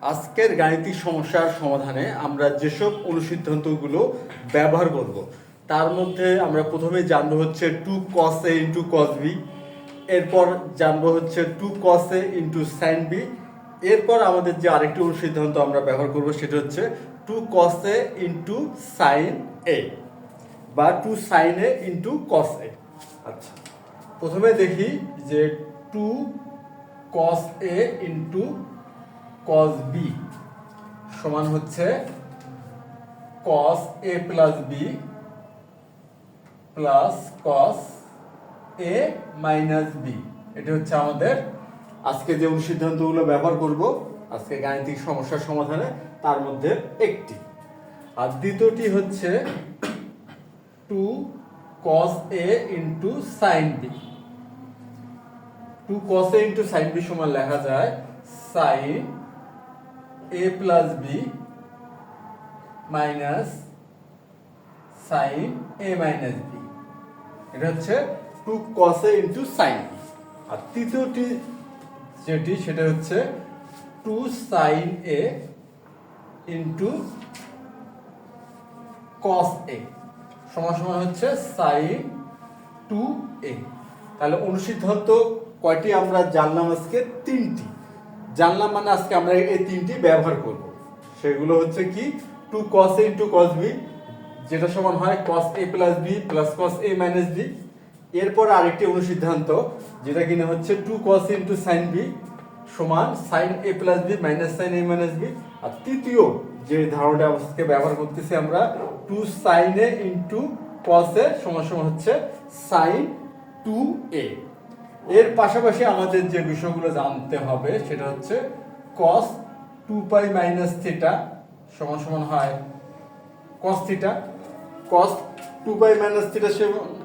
আজকের গাণিতিক সমস্যার সমাধানে আমরা যেসব অনুসিদ্ধান্তগুলো ব্যবহার করব তার মধ্যে আমরা প্রথমে জানবো হচ্ছে 2 cos a into cos b, এরপর জানবো হচ্ছে 2 cos a into sin b, এরপর আমাদের যে আরেকটি অনুসিদ্ধান্ত আমরা ব্যবহার করব সেটা হচ্ছে 2 cos a into sin a বা 2 sin a into cos a। আচ্ছা, প্রথমে দেখি যে 2 cos a into cos b সমান হচ্ছে cos a plus b plus cos a minus b। এটা হচ্ছে আমাদের আজকে যে অনুসিদ্ধান্তগুলো ব্যবহার করব আজকে গাণিতিক সমস্যার সমাধানে, তার মধ্যে একটি। আর দ্বিতীয়টি হচ্ছে 2 cos a into sin b। 2 cos a into sin b সমান লেখা যায় sin a plus b minus sin a minus b। এটা হচ্ছে 2 cos a into sin b। আর তৃতীয়টি যেটি সেটা হচ্ছে 2 sin a into cos a সমান সমান হচ্ছে sin 2a। তাহলে অনুসিদ্ধান্ত কয়টি আমরা জানলাম? আজকে তিনটি জানলাম, মানে আজকে আমরা এই তিনটি ব্যবহার করব। সেগুলো হচ্ছে কি 2 cos a into cos b, যেটা সমান হয় cos a plus b plus cos a minus b। এরপর আরেকটি অনুসিদ্ধান্ত যেটা কিনা হচ্ছে 2 cos a into sin b সমান sin a plus b minus sin a minus b। আর তৃতীয় যে ধারণাটা আজকে ব্যবহার করতেছি আমরা 2 sin a into cos a সমান সমান হচ্ছে sin 2a। এর পাশাপাশি আমাদের যে বিষয়গুলো জানতে হবে সেটা হচ্ছে cos 2 পাই মাইনাস থিটা সমান সমান হয় cos theta. cos 2 pi minus theta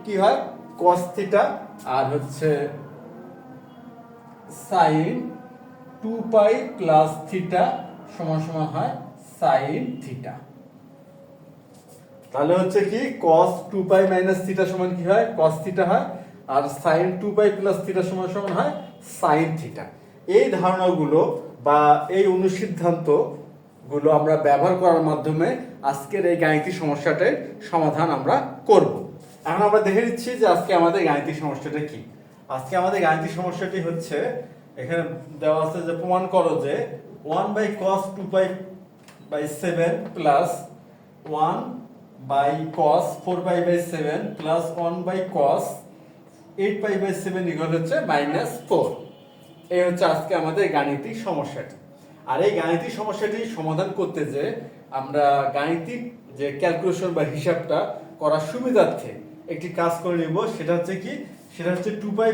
কি হয়? cos theta. আর হচ্ছে sin 2 পাই প্লাস থিটা সমান সমান হয় sin থিটা। তাহলে হচ্ছে কি cos 2 পাই মাইনাস থিটা সমান কি হয়? cos থিটা হয়। আর sin 2 পাই প্লাস থিটা সমান সমান হয় sin থিটা। এই ধারণাগুলো বা এই অনুসিদ্ধান্ত গুলো আমরা ব্যবহার করার মাধ্যমে আজকের এই গাণিতিক সমস্যাটার সমাধান আমরা করব। এখন আমরা দেখে নিচ্ছি যে আজকে আমাদের গাণিতিক সমস্যাটা কি। আজকে আমাদের গাণিতিক সমস্যাটি হচ্ছে, এখানে দেওয়া আছে যে প্রমাণ করো যে 1 by cos 2 pi by 7 plus 1 by cos 4 pi by 7 plus 1 by cos 8 pi by 7 equal হচ্ছে -4। এই হচ্ছে আজকে আমাদের গাণিতিক সমস্যাটি। আর এই গাণিতিক সমস্যাটি সমাধান করতে যে আমরা গাণিতিক যে ক্যালকুলেশন বা হিসাবটা করার সুবিধার্থে একটি কাজ করে নিব। সেটা হচ্ছে কি? সেটা হচ্ছে 2 পাই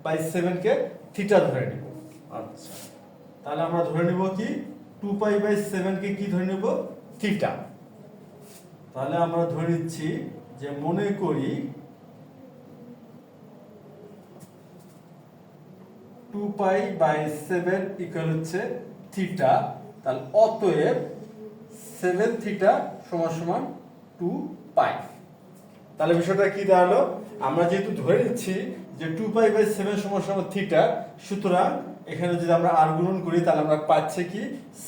বাই 7 কে থিটা ধরে নিব। আচ্ছা, তাহলে আমরা ধরে নিব কি 2 পাই বাই 7 কে কি ধরে নিব? থিটা। তাহলে আমরা ধরে নিচ্ছি যে মনে করি 2 পাই বাই 7 ইকুয়াল হচ্ছে থিটা। তাহলে অতএব 7 থিটা সমান সমান 2 পাই। তাহলে বিষয়টা কি দাঁড়ালো? আমরা যেহেতু ধরে নিচ্ছি যে 2 পাই বাই 7 সমান সমান থিটা, সুতরাং এখানে যদি আমরা আর গুণন করি তাহলে আমরা পাচ্ছি কি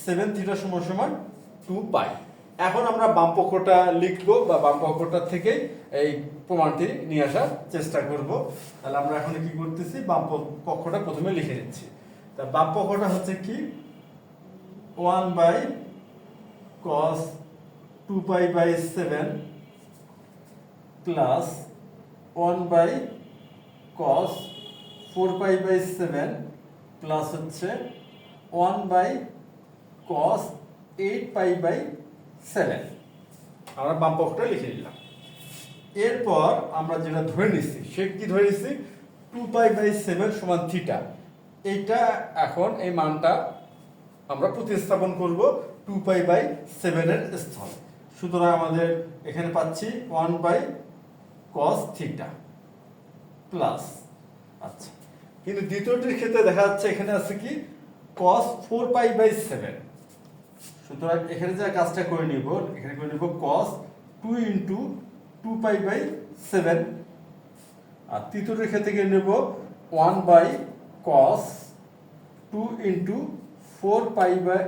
7 থিটা সমান সমান 2 পাই। এখন আমরা বাম পক্ষটা লিখবো বা বাম পক্ষটা থেকে এই প্রমাণটি নিয়ে আসার চেষ্টা করব। তাহলে আমরা এখন কি করতেছি, বাম পক্ষটা প্রথমে লিখে নিচ্ছি। তা বাম পক্ষটা হচ্ছে কি 1 by cos 2 pi by 7 plus 1 by cos 4 pi by 7 plus হচ্ছে 1 বাই cos 8 পাই বাই 7। আমরা বাম পক্ষটা লিখে দিলাম। এরপর আমরা যেটা ধরে নিচ্ছি সে কি ধরে নিচ্ছি 2 পাই বাই 7 সমান থিটা। এইটা এখন এই মানটা আমরা প্রতিস্থাপন করব 2 পাই বাই 7 এর স্থানে। সুতরাং আমাদের এখানে পাচ্ছি 1 বাই cos থিটা প্লাস, আচ্ছা, কিন্তু দ্বিতীয়টির ক্ষেত্রে দেখা যাচ্ছে এখানে আছে কি cos 4 পাই বাই 7। সুতরাং এখানে যে কাজটা করে নিব, এখানে করে নিব cos 2 ইন্টু 2 পাই বাই 7। আর তৃতীয়টির ক্ষেত্রে গিয়ে নেব 1 by cos 2 into 4 pi by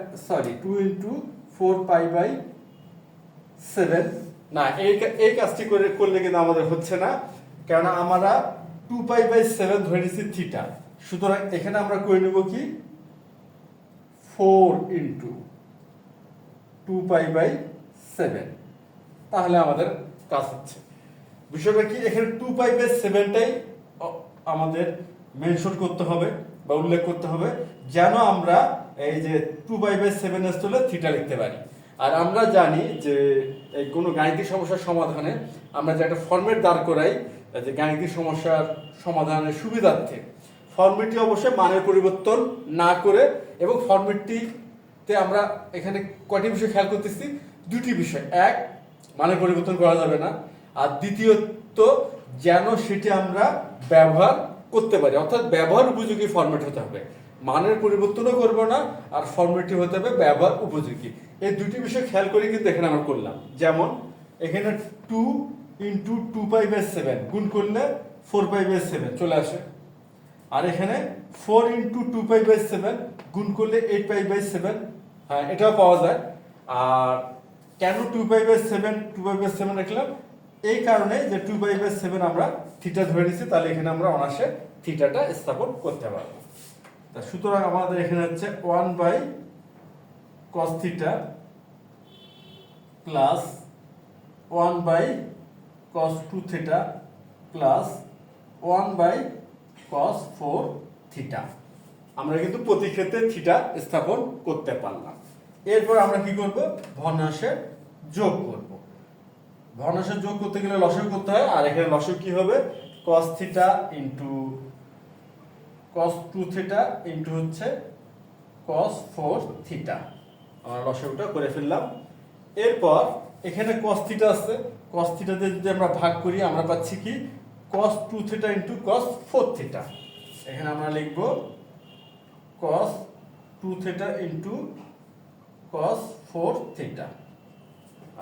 2 into 4 pi by 7। না, এই কাজটি করলে কিন্তু আমাদের হচ্ছে না, কারণ আমরা 2 পাই বাই 7 ধরে নিচ্ছি থিটা। সুতরাং এখানে আমরা করে নেব কি 4 ইন্টু 2 পাই বাই 7, তাহলে আমাদের কাজ হচ্ছে। বিষয়টা কি, এখানে 2 পাই বাই 7টাই আমাদের মেনশন করতে হবে বা উল্লেখ করতে হবে, যেন আমরা এই যে 2 পাই বাই 7 হলে থিটা লিখতে পারি। আর আমরা জানি যে এই কোনো গাণিতিক সমস্যার সমাধানে আমরা যে একটা ফর্মেট দাঁড় করাই, যে গাণিতিক সমস্যার সমাধানের সুবিধার্থে ফর্মেটটি অবশ্যই মানের পরিবর্তন না করে, এবং ফর্মেটটিতে আমরা এখানে কয়টি বিষয় খেয়াল করতেছি, দুটি বিষয়। এক, মানের পরিবর্তন করা যাবে না, আর দ্বিতীয়ত যেন সেটি আমরা ব্যবহার করতে পারি, অর্থাৎ ব্যবহার উপযোগী ফরম্যাট হতে হবে। মানের পরিবর্তনও করব না, আর ফরম্যাটটি হতে হবে ব্যবহার উপযোগী। এই দুটি বিষয় খেয়াল করে কিন্তু এখানে আমরা করলাম। যেমন এখানে 2 ইন্টু 2 পাই বাই 7 গুণ করলে 4 পাই বাই 7 চলে আসে, আর এখানে 4 ইন্টু 2 পাই বাই 7 গুণ করলে 8 পাই বাই 7, হ্যাঁ এটাও পাওয়া যায়। আর কেন 2 পাই বাই 7 রাখলাম, এই কারণে যে 2 পাই বাই 7 আমরা থিটা ধরে নিচ্ছি, তাহলে এখানে আমরা অনায়াসে থিটাটা স্থাপন করতে পারবো। তা সুতরাং আমাদের এখানে হচ্ছে 1 by cos theta plus 1 by cos 2 theta plus 1 by cos 4 theta. আমরা কিন্তু প্রতি ক্ষেত্রে থিটা স্থাপন করতে পারলাম। এরপর আমরা কি করব, ভগ্নাংশের যোগ করব। ভগ্নাংশের যোগ করতে গেলে লসাগু করতে হয়, আর এখানে লসাগু কি হবে, cos theta into cos 2 theta into হচ্ছে cos 4 থিটা। আমরা লসাগুটা করে ফেললাম। এরপর এখানে cos থিটা আছে, cos থিটা দিয়ে যদি আমরা ভাগ করি আমরা পাচ্ছি কি cos 2 theta into cos 4 theta. এখানে আমরা লিখব cos 2 theta into cos 4 theta.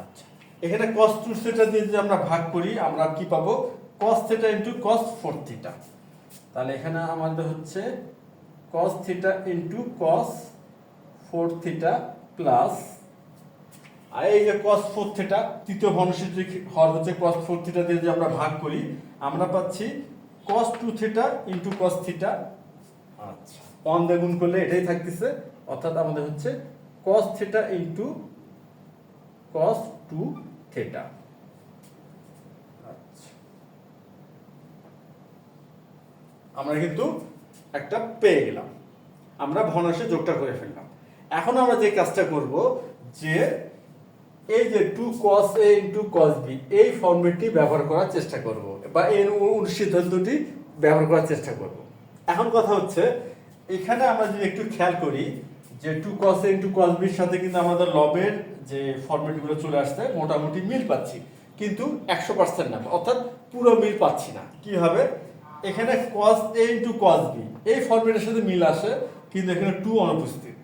আচ্ছা, এখানে cos 2 থিটা দিয়ে যদি আমরা ভাগ করি আমরা কি পাবো, cos theta into cos 4 theta. তাহলে এখানে আমাদের হচ্ছে cos theta into cos 4 theta plus, আর এই যে cos 4 থিটা তৃতীয় ভগ্নাংশের যে হর হচ্ছে cos 4 থিটা দিয়ে যদি আমরা ভাগ করি আমরা পাচ্ছি cos 2 theta into cos theta. আচ্ছা, 1 দিয়ে গুণ করলে এটাই থাকতেছে, অর্থাৎ আমাদের হচ্ছে cos theta into cos 2 theta. আচ্ছা, আমরা কিন্তু একটা পেয়ে গেলাম, আমরা ভগ্নাংশে যোগটা করে ফেললাম। এখন আমরা যে কাজটা করব, যে এই যে 2 cos a into cos b এই ফর্মেটটি ব্যবহার করার চেষ্টা করব, বা এই সিদ্ধান্তটি ব্যবহার করার চেষ্টা করব। এখন কথা হচ্ছে এখানে আমরা যদি একটু খেয়াল করি যে 2 cos a into cos b এর সাথে কিন্তু আমাদের লবের যে ফর্মেটগুলো চলে আসছে মোটামুটি মিল পাচ্ছি, কিন্তু 100% না, অর্থাৎ পুরো মিল পাচ্ছি না। কি হবে, এখানে cos a into cos b এই ফর্মেটের সাথে মিল আসে, কিন্তু এখানে 2 অনুপস্থিত।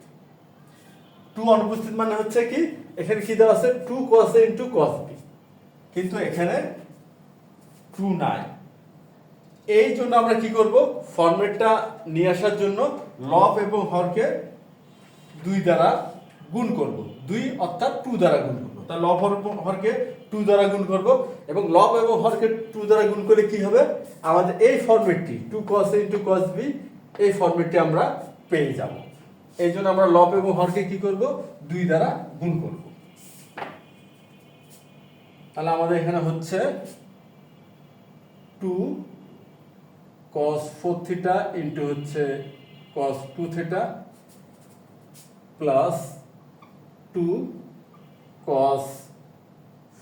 2 অনুপস্থিত মানে হচ্ছে কি, এখানে কি দেওয়া আছে 2 cos a into cos b, কিন্তু এখানে 2 নাই। এই জন্য আমরা কি করব, ফরম্যাটটা নিয়ে আসার জন্য লব এবং হরকে 2 দ্বারা গুণ করব, 2 অর্থাৎ 2 দ্বারা গুণ করব। তাহলে লব হরকে 2 দ্বারা গুণ করব, এবং লব এবং হরকে 2 দ্বারা গুণ করে কি হবে, আমাদের এই ফরম্যাটটি 2 cos a into cos b এই ফরম্যাটটি আমরা পেয়ে যাব। এই জন্য আমরা লব এবং হরকে কি করব, 2 দ্বারা গুণ করব। তাহলে আমাদের এখানে হচ্ছে 2 cos 4 থিটা ইনটু হচ্ছে cos 2 theta plus 2 cos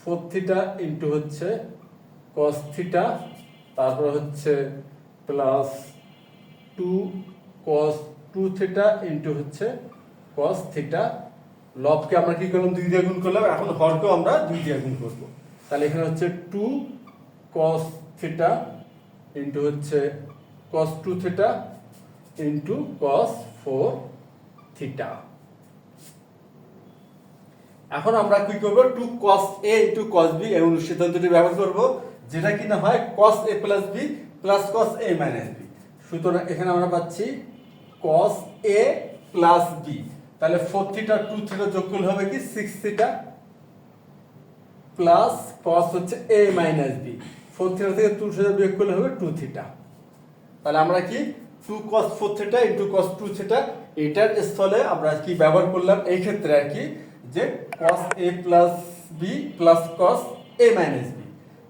4 theta into হচ্ছে cos থিটা, তারপর হচ্ছে প্লাস 2 cos 2 থিটা ইনটু হচ্ছে cos থিটা। লবকে আমরা কি করলাম, 2 দিয়ে গুণ করলাম, এখন হরকেও আমরা 2 দিয়ে গুণ করব। তাহলে এখানে হচ্ছে 2 cos থিটা ইনটু হচ্ছে cos 2 theta into cos 4 theta. এখন আমরা কি করব, 2 cos a into cos b এই অনুসিদ্ধান্তটি ব্যবহার করব, যেটা কিনা হয় cos a plus b plus cos a minus b। সুতরাং এখানে আমরা পাচ্ছি cos a প্লাস b, তাহলে 4 থিটা 2 থিটা যোগ করলে হবে কি 6 থিটা প্লাস cos হচ্ছে a মাইনাস b। 4 থিটা থেকে 2 থিটা বিয়োগ করলে হবে 2 থিটা। তাহলে আমরা কি 2 cos 4 theta into cos 2 theta এটার স্থলে আমরা কি ব্যবহার করলাম এই ক্ষেত্রে আর কি যে cos a plus b plus cos a minus b।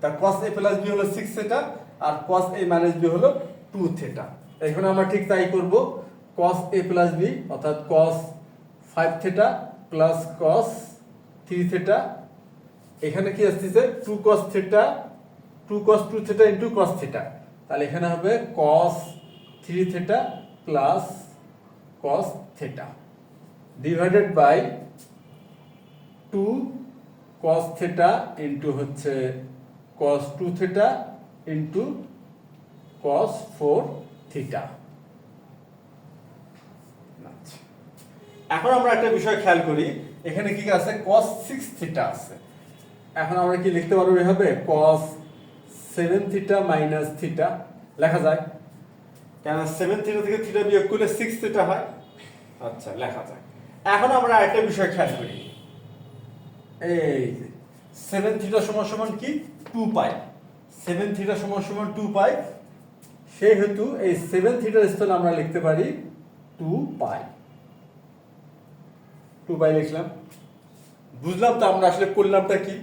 তা cos a প্লাস b হলো 6 থিটা আর cos a মাইনাস b হলো 2 থিটা। এখন আমরা ঠিক তাই করব, cos a প্লাস b অর্থাৎ cos 5 theta plus cos 3 theta, এখানে কি আসছে 2 cos theta 2 cos 2 theta into cos theta. তাহলে এখানে হবে cos 3 theta plus cos theta divided by 2 cos theta into হচ্ছে cos 2 theta into cos 4 theta. এখন আমরা একটা বিষয় খেয়াল করি, এখানে কি আছে cos 6 থিটা আছে। এখন আমরা কি লিখতে পারবো এভাবে cos 7 থিটা মাইনাস থিটা লেখা যায়, কেন 7 থিটা থেকে থিটা বিয়োগ করলে 6 থিটা হয়। আচ্ছা লেখা যায়। এখন আমরা আরেকটা বিষয় খেয়াল করি, এই 7 থিটা সমান সমান কি 2 পাই, 7 থিটা সমান সমান 2 পাই, সেহেতু এই 7 থিটার স্থলে আমরা লিখতে পারি 2 পাই। 2 পাই লিখলাম। বুঝলাম তো আমরা আসলে করলামটা কি?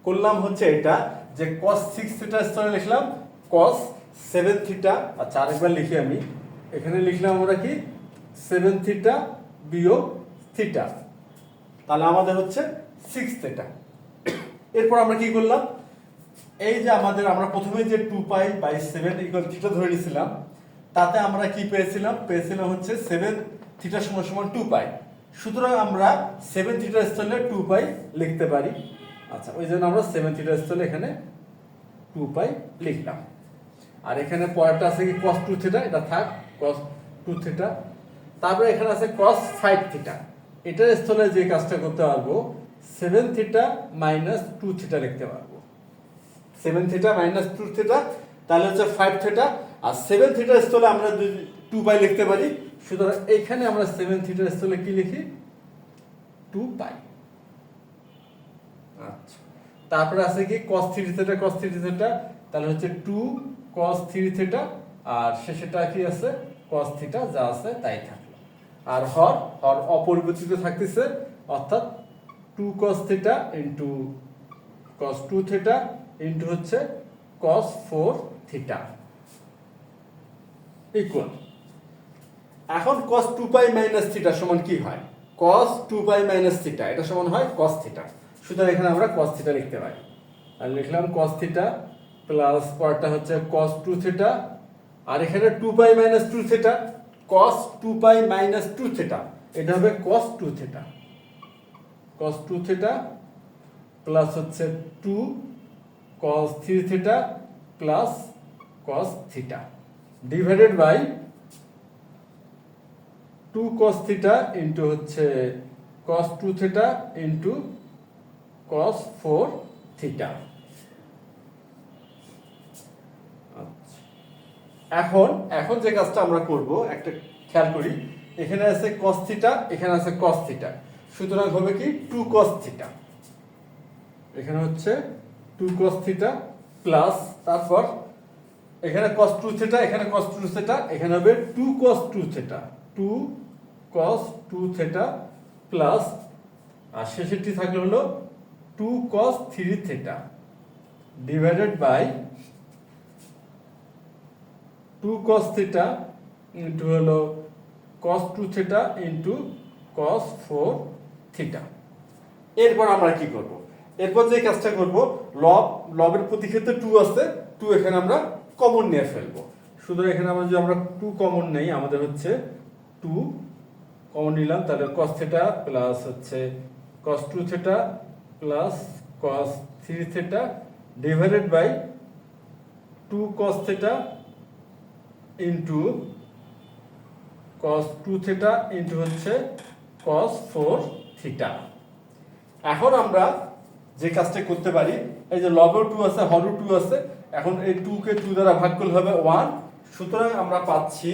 করলাম হচ্ছে এটা যে cos 6 থিটার স্থলে লিখলাম cos 7 থিটা। আচ্ছা আরেকবার লিখি আমি, এখানে লিখলাম আমরা কি 7 থিটা বিয়োগ থিটা, তাহলে আমাদের হচ্ছে 6 থিটা। এরপর আমরা কি করলাম, এই যে আমরা প্রথমে যে 2 পাই বাই 7 ইকুয়াল থিটা ধরে নিয়েছিলাম, তাতে আমরা কি পেয়েছিলাম হচ্ছে 7 থিটা সমান সমান 2 পাই। সুতরাং আমরা 7 থিটার স্থলে 2 পাই লিখতে পারি। আচ্ছা ওই জন্য আমরা 7 থিটার স্থলে এখানে 2 পাই লিখলাম। আর এখানে পরেরটা আছে কি cos 2 থিটা, এটা থাক cos 2 থিটা। তারপরে এখানে আছে cos 5 থিটা, এটার স্থলে যে কাজটা করতে পারবো 7 থিটা মাইনাস 2 থিটা লিখতে পারবো। 7 থিটা মাইনাস 2 থিটা তাহলে হচ্ছে 5 থিটা, আর 7 থিটার স্থলে আমরা 2 পাই লিখতে পারি। সুতরাং এখানে আমরা 7 থিটার স্থলে কি লিখি 2 পাই। আচ্ছা তারপরে আছে কি cos 3 থিটা cos 3 থিটা, তাহলে হচ্ছে 2 cos 3 থিটা, আর শেষেটা কি আছে cos থিটা, যা আছে তাই থাকলো। আর হর অপরিবর্তিত থাকতেছে, অর্থাৎ 2 cos theta into cos 2 theta into হচ্ছে cos 4 থিটা ইকুয়াল। এখন cos 2 পাই মাইনাস থিটা সমান কি হয়, cos 2 পাই মাইনাস থিটা এটা সমান হয় cos থিটা। সুতরাং এখানে আমরা cos থিটা লিখতে পারি। আর লিখলাম cos থিটা প্লাস পরটা হচ্ছে cos 2 থিটা, আর এখানে 2 pi minus 2 theta, cos 2 pi minus 2 theta এটা হবে cos 2 theta, cos 2 theta plus হচ্ছে 2 cos 3 theta plus cos theta divided by 2 cos theta into হচ্ছে cos 2 theta into cos 4 theta. এখন যে কাজটা আমরা করব একটা খেয়াল করি, এখানে আছে cos থিটা এখানে আছে cos থিটা, সুতরাং হবে কি 2 cos থিটা, এখানে হচ্ছে 2 cos থিটা প্লাস তারপর এখানে cos 2 থিটা এখানে cos 2 থিটা, এখানে হবে 2 cos 2 theta 2 cos 2 theta plus আর শেষেরটি থাকলে হলো 2 cos 3 theta divided by 2 cos theta into হলো cos 2 theta into cos 4 theta. এরপর আমরা কি করব, এরপর যে কাজটা করব লবের প্রতি ক্ষেত্রে 2 আছে, 2 এখানে আমরা কমন নিয়ে ফেলবো। সুতরাং এখানে আমরা 2 কমন নেই, আমাদের হচ্ছে 2 কমন নিলাম, তাহলে cos থিটা প্লাস হচ্ছে cos 2 theta plus cos 3 theta divided by 2 cos theta into cos 2 theta into হচ্ছে cos 4 থিটা। এখন আমরা যে কাজটা করতে পারি, এই যে লবেও 2 আছে হরও 2 আছে, এখন এই 2 কে 2 দ্বারা ভাগ করলে হবে 1, সুতরাং আমরা পাচ্ছি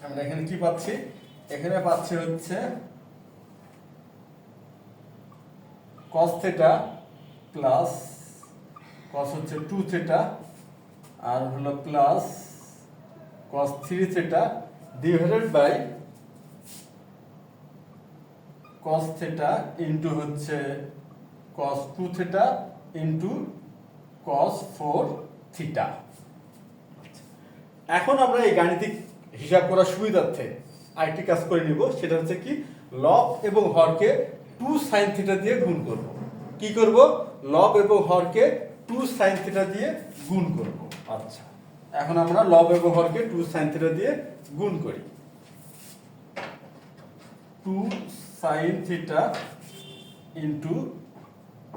আমরা এখানে কি পাচ্ছি, এখানে পাচ্ছি হচ্ছে cos থিটা প্লাস cos হচ্ছে 2 থিটা আর হলো plus cos 3 theta divided by cos theta into হচ্ছে cos 2 theta into cos 4 theta. এখন আমরা এই গাণিতিক হিসাব করার সুবিধার্থে আরেকটি কাজ করে নিব, সেটা হচ্ছে কি লব এবং হরকে 2 sin থিটা দিয়ে গুণ করব। কি করব, লব এবং হরকে 2 sin থিটা দিয়ে গুণ করব। আচ্ছা, এখন আমরা লব এবং হরকে 2 sin থিটা দিয়ে গুণ করি। 2 sin theta into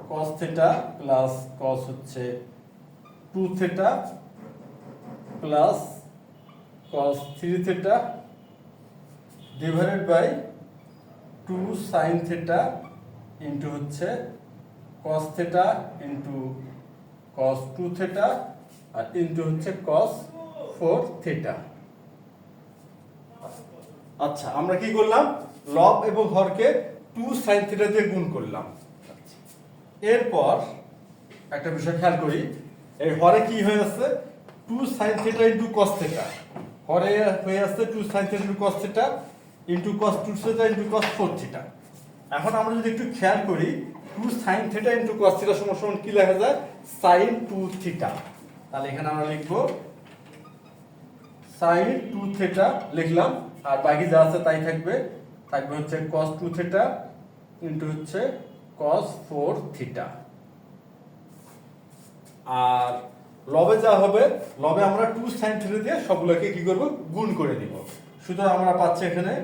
cos theta plus cos হচ্ছে 2 theta plus cos 3 theta divided by 2 sin theta into হচ্ছে cos theta into cos 2 theta আর ইনটু হচ্ছে cos 4 থিটা। আচ্ছা, আমরা কি করলাম, লব এবং হরকে 2 sin থিটা দিয়ে গুণ করলাম। এরপর একটা বিষয় খেয়াল করি, এই হরে কি হয়ে আছে 2 sin theta into cos theta, হরে হয়ে আছে 2 sin theta into cos theta into cos 2 theta into cos 4 theta. এখন আমরা যদি একটু খেয়াল করি 2 sin theta into cos theta সমান সমান কি লেখা যায়, sin 2 থিটা। তাহলে এখানে আমরা লিখব sin 2 থিটা লিখলাম, আর বাকি যা আছে তাই থাকবে হচ্ছে cos 2 থিটা ইনটু হচ্ছে cos 4 থিটা। আর লবে যা হবে, লবে আমরা 2 sin থিটা দিয়ে সবগুলোকে কি করব, গুণ করে দিব। সুতরাং আমরা পাচ্ছি এখানে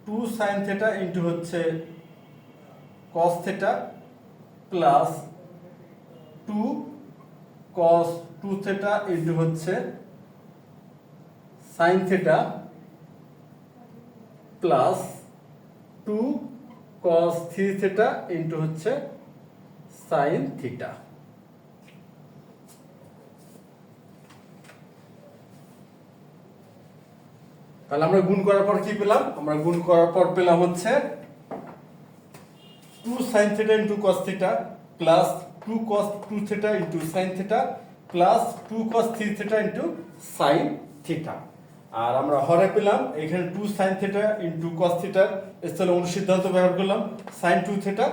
2 sin থিটা ইনটু হচ্ছে cos theta plus 2 cos 2 theta into হচ্ছে sin theta plus 2 cos 3 theta into হচ্ছে sin থিটা। তাহলে আমরা গুণ করার পর কি পেলাম, আমরা গুণ করার পর পেলাম হচ্ছে 2 sin theta into cos theta plus 2 cos 2 theta into sin theta plus 2 cos 3 theta into sin theta. আর আমরা হরে পেলাম এখানে 2 sin থিটা ইনটু cos থিটার স্থলে অনুসিদ্ধান্ত ব্যবহার করলাম sin 2 থিটা,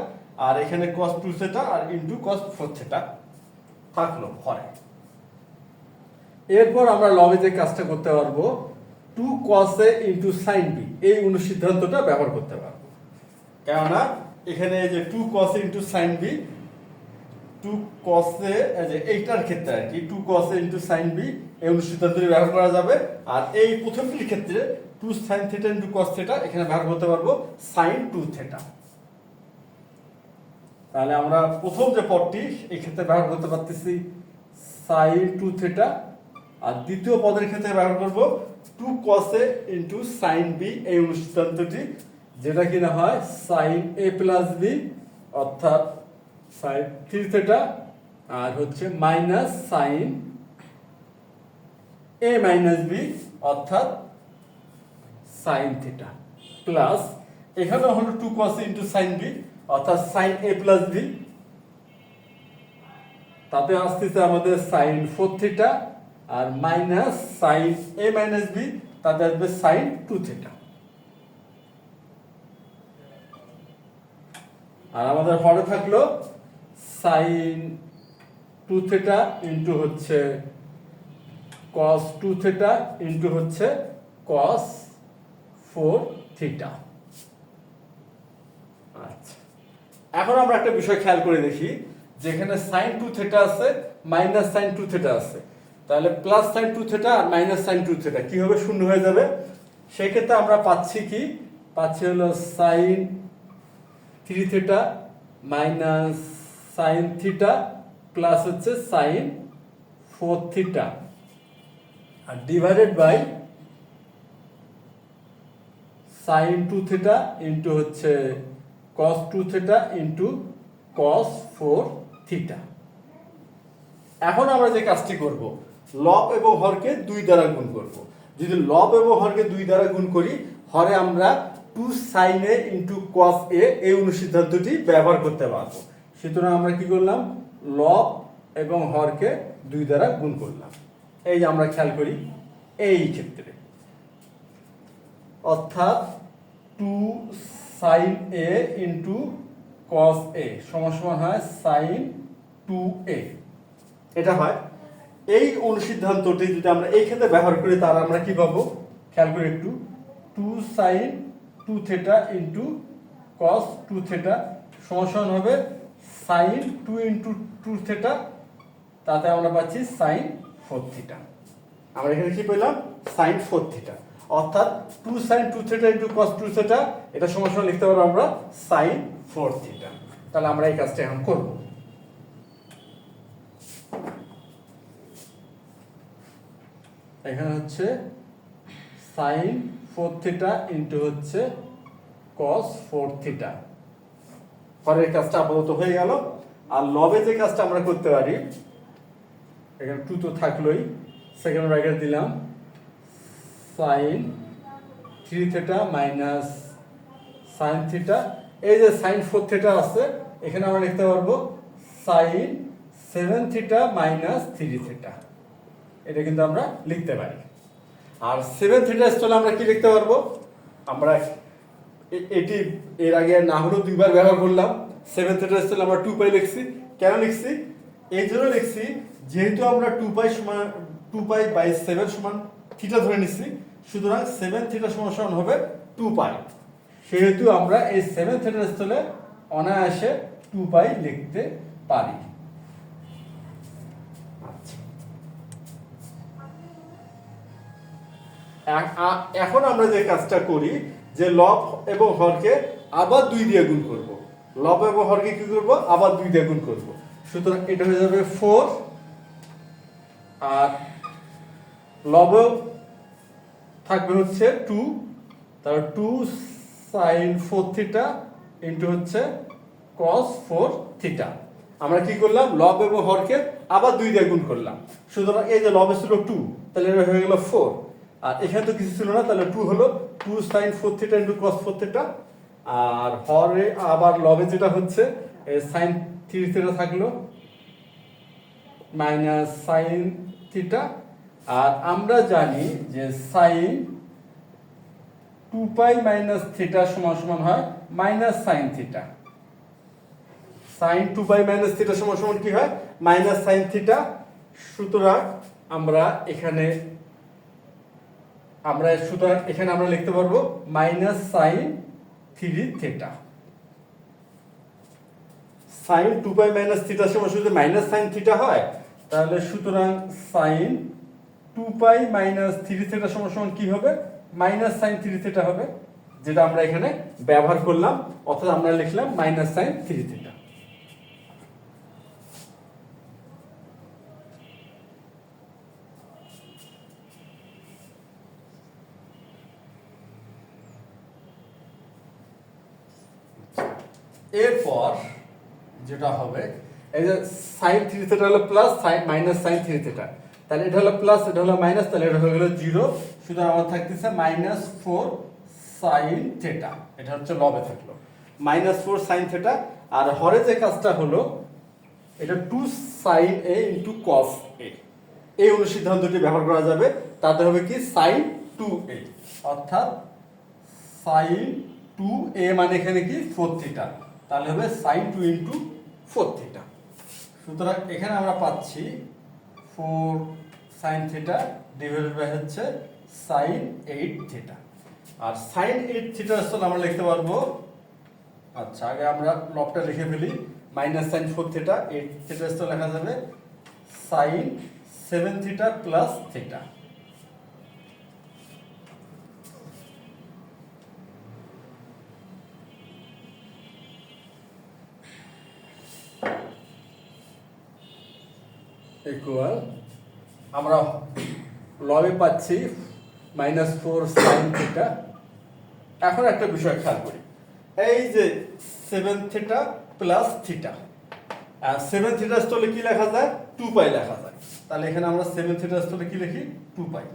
আর এখানে cos 2 থিটা আর ইনটু cos 4 থিটা থাকলো হরে। এরপর আমরা লবে যে কাজটা করতে পারবো 2 cos a into sin b, এই অনুসিদ্ধান্তটা ব্যবহার করতে পারবো। কেননা এখানে এই যে 2 cos a into sin b, 2 cos a যে এইটার ক্ষেত্রে আর কি 2 cos a into sin b এই অনুসিদ্ধান্তটি ব্যবহার করা যাবে। আর এই প্রথমটির ক্ষেত্রে 2 sin theta into cos theta এখানে ব্যবহার করতে পারবো sin 2 থিটা। তাহলে আমরা প্রথম যে পদটি এই ক্ষেত্রে ব্যবহার করতে পারতেছি sin 2 থিটা, আর দ্বিতীয় পদের ক্ষেত্রে ব্যবহার করব 2 cos a into sin b এই অনুসিদ্ধান্তটি, যেটা কিনা হয় sin a প্লাস b অর্থাৎ sin 3 থিটা আর হচ্ছে minus sin a minus b অর্থাৎ sin থিটা প্লাস এখানে হলো 2 cos a into sin b অর্থাৎ sin a প্লাস b, তাতে আসতেছে আমাদের sin 4 থিটা আর minus sin a minus b, তাতে আসবে sin 2 থিটা। আর আমাদের হরে থাকলো sin 2 থিটা ইনটু হচ্ছে cos 2 থিটা ইনটু হচ্ছে cos 4 থিটা। আচ্ছা, এখন আমরা একটা বিষয় খেয়াল করে দেখি, যেখানে sin 2 থিটা আছে মাইনাস sin 2 থিটা আছে, তাহলে প্লাস sin 2 থিটা আর মাইনাস sin 2 থিটা কি হবে, শূন্য হয়ে যাবে। সেই ক্ষেত্রে আমরা পাচ্ছি কি, পাচ্ছি হলো sin 3 theta minus sin theta plus হচ্ছে sin 4 থিটা আর divided by sin 2 theta into হচ্ছে cos 2 theta into cos 4 theta. এখন আমরা যে কাজটি করব, লব এবং হরকে 2 দ্বারা গুণ করব। যদি লব এবং হরকে 2 দ্বারা গুণ করি, হরে আমরা 2 sin a into cos a এই অনুসিদ্ধান্তটি ব্যবহার করতে পারবো। সুতরাং আমরা কি করলাম, লব এবং হরকে 2 দ্বারা গুণ করলাম। এই যে আমরা খেয়াল করি এই ক্ষেত্রে, অর্থাৎ 2 sin a into cos a সমান হয় sin 2a, এটা হয়। এই অনুসিদ্ধান্তটি যদি আমরা এই ক্ষেত্রে ব্যবহার করি, তার আমরা কি পাবো খেয়াল করে একটু, 2 sin 2 theta into cos 2 theta সমান হবে sin 2 ইন্টু 2 থিটা, তাতে আমরা পাচ্ছি sin 4 থিটা। আমরা এখানে কি পেলাম, sin 4 থিটা, অর্থাৎ 2 sin 2 theta into cos 2 theta, এটা সমান লিখতে পারবো আমরা sin 4 থিটা। তাহলে আমরা এই কাজটা এখন করব। এখানে হচ্ছে sin 4 থিটা ইন্টু হচ্ছে cos 4 থিটা, পরের কাজটা আপাতত হয়ে গেল। আর লবে যে কাজটা আমরা করতে পারি, এখানে 2 তো থাকলোই, সেকেন্ড ব্র্যাকেট দিলাম sin 3 theta minus sin theta, এই যে sin 4 থিটা আছে, এখানে আমরা লিখতে পারবো sin 7 থিটা মাইনাস 3 থিটা, এটা কিন্তু আমরা লিখতে পারি। আর 7 থিটা স্থলে আমরা কি লিখতে পারবো, আমরা এটি এর আগে না হলেও 2 বার ব্যবহার করলাম। 7 থিটা স্থলে আমরা 2 পাই লিখছি। কেন লিখছি, এই জন্য লিখছি যেহেতু আমরা 2 পাই সমান 2 পাই বাই 7 সমান থিটা ধরে নিচ্ছি, সুতরাং 7 থিটা সমান হবে 2 পাই, সেহেতু আমরা এই 7 থিটার স্থলে অনায়াসে 2 পাই লিখতে পারি। এখন আমরা যে কাজটা করি, যে লব এবং হরকে আবার 2 দিয়ে গুণ করব। লব এবং হরকে কি করব, আবার 2 দিয়ে গুণ করব। সুতরাং এটা হয়ে যাবে 4, আর লব থাকবে হচ্ছে 2, তাহলে 2 sin 4 থিটা ইন্টু হচ্ছে cos 4 থিটা। আমরা কি করলাম, লব এবং হরকে আবার 2 দিয়ে গুণ করলাম। সুতরাং এই যে লব ছিল 2, তাহলে এটা হয়ে গেল 4, আর এখানে তো কিছু ছিল না, তাহলে 2 হলো 2 sin 4 theta into cos 4 theta. আর হরে আবার লবে যেটা হচ্ছে sin 3 থিটা থাকলো মাইনাস sin থিটা, আর আমরা জানি যে sin 2 পাই মাইনাস থিটা সমান হয় minus sin theta. sin 2 pi minus theta সমান কি হয়, মাইনাস sin থিটা। সুতরাং এখানে আমরা লিখতে পারবো minus sin 3 theta. sin 2 pi minus theta সমান যদি মাইনাস sin থিটা হয়, তাহলে সুতরাং sin 2 পাই মাইনাস 3 থিটা সমান কি হবে, মাইনাস sin 3 থিটা হবে, যেটা আমরা এখানে ব্যবহার করলাম, অর্থাৎ আমরা লিখলাম মাইনাস sin 3 থিটা। এরপর যেটা হবে, এই যে sin 3 থিটা হলো প্লাস মাইনাস sin 3 থিটা, তাহলে এটা হলো প্লাস, এটা হলো মাইনাস, তাহলে এটা হয়ে গেল 0। সুতরাং আমার থাকতেছে মাইনাস 4 sin থিটা, এটা হচ্ছে লবে থাকলো মাইনাস 4 sin থিটা। আর হরে যে কাজটা হলো, এটা 2 sin a into cos a, এই অনুসিদ্ধান্তটি ব্যবহার করা যাবে। তাতে হবে কি sin 2a, অর্থাৎ sin 2a মানে এখানে কি 4 থিটা, তাহলে হবে sin 2 ইন্টু 4 থিটা। সুতরাং এখানে আমরা পাচ্ছি 4 sin থিটা ডিভাইডেড বাই হচ্ছে sin 8 থিটা। আর sin 8 থিটা আসলে আমরা লিখতে পারবো, আচ্ছা আগে আমরা লবটা লিখে ফেলি, মাইনাস sin 4 থিটা 8 থিটা আসলে লেখা যাবে sin 7 theta plus theta. Equal আমরা লবে পাচ্ছি মাইনাস 4 sin থিটা। এখন একটা বিষয় খেয়াল করি, এই যে 7 থিটা প্লাস থিটা, আর 7 থিটা স্থলে কি লেখা যায়, 2 পাই লেখা যায়। তাহলে এখানে আমরা 7 থিটা স্থলে কি লিখি, 2 পাই।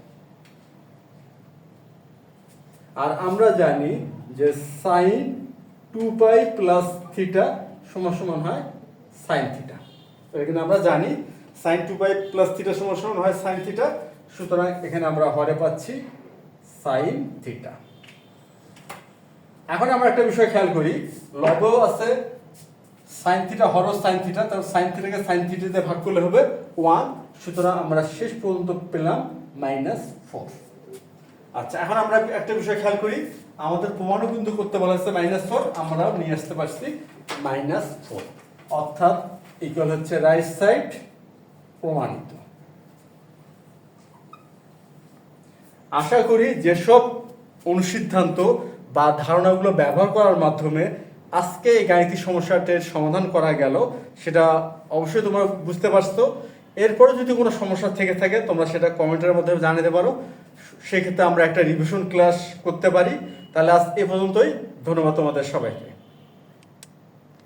আর আমরা জানি যে সাইন 2 পাই প্লাস থিটা সমান সমান হয় সাইন থিটা। এখানে আমরা জানি সাইন 2 পাই প্লাস থিটা সমান সমান হয় সাইন থিটা, সুতরাং এখানে আমরা হরে পাচ্ছি সাইন থিটা। এখন আমরা একটা বিষয় খেয়াল করি, লবেও আছে সাইন থিটা, হরও সাইন থিটা, তাহলে সাইন থিটাকে সাইন থিটা দিয়ে ভাগ করলে হবে 1, সুতরাং আমরা শেষ পর্যন্ত পেলাম -4। আচ্ছা, এখন আমরা একটা বিষয় খেয়াল করি, আমাদের প্রমাণও কিন্তু করতে বলা হচ্ছে -4, আমরাও নিয়ে আসতে পারছি -4, অর্থাৎ ইকুয়াল হচ্ছে রাইট সাইড প্রমাণিত। আশা করি যেসব অনুসিদ্ধান্ত বা ধারণাগুলো ব্যবহার করার মাধ্যমে আজকে এই গাণিতিক সমস্যাটির সমাধান করা গেল সেটা অবশ্যই তোমরা বুঝতে পারছো। এরপরে যদি কোনো সমস্যা থেকে থাকে তোমরা সেটা কমেন্টের মধ্যে জানাতে পারো, সেক্ষেত্রে আমরা একটা রিভিশন ক্লাস করতে পারি। তাহলে আজ এ পর্যন্তই, ধন্যবাদ তোমাদের সবাইকে।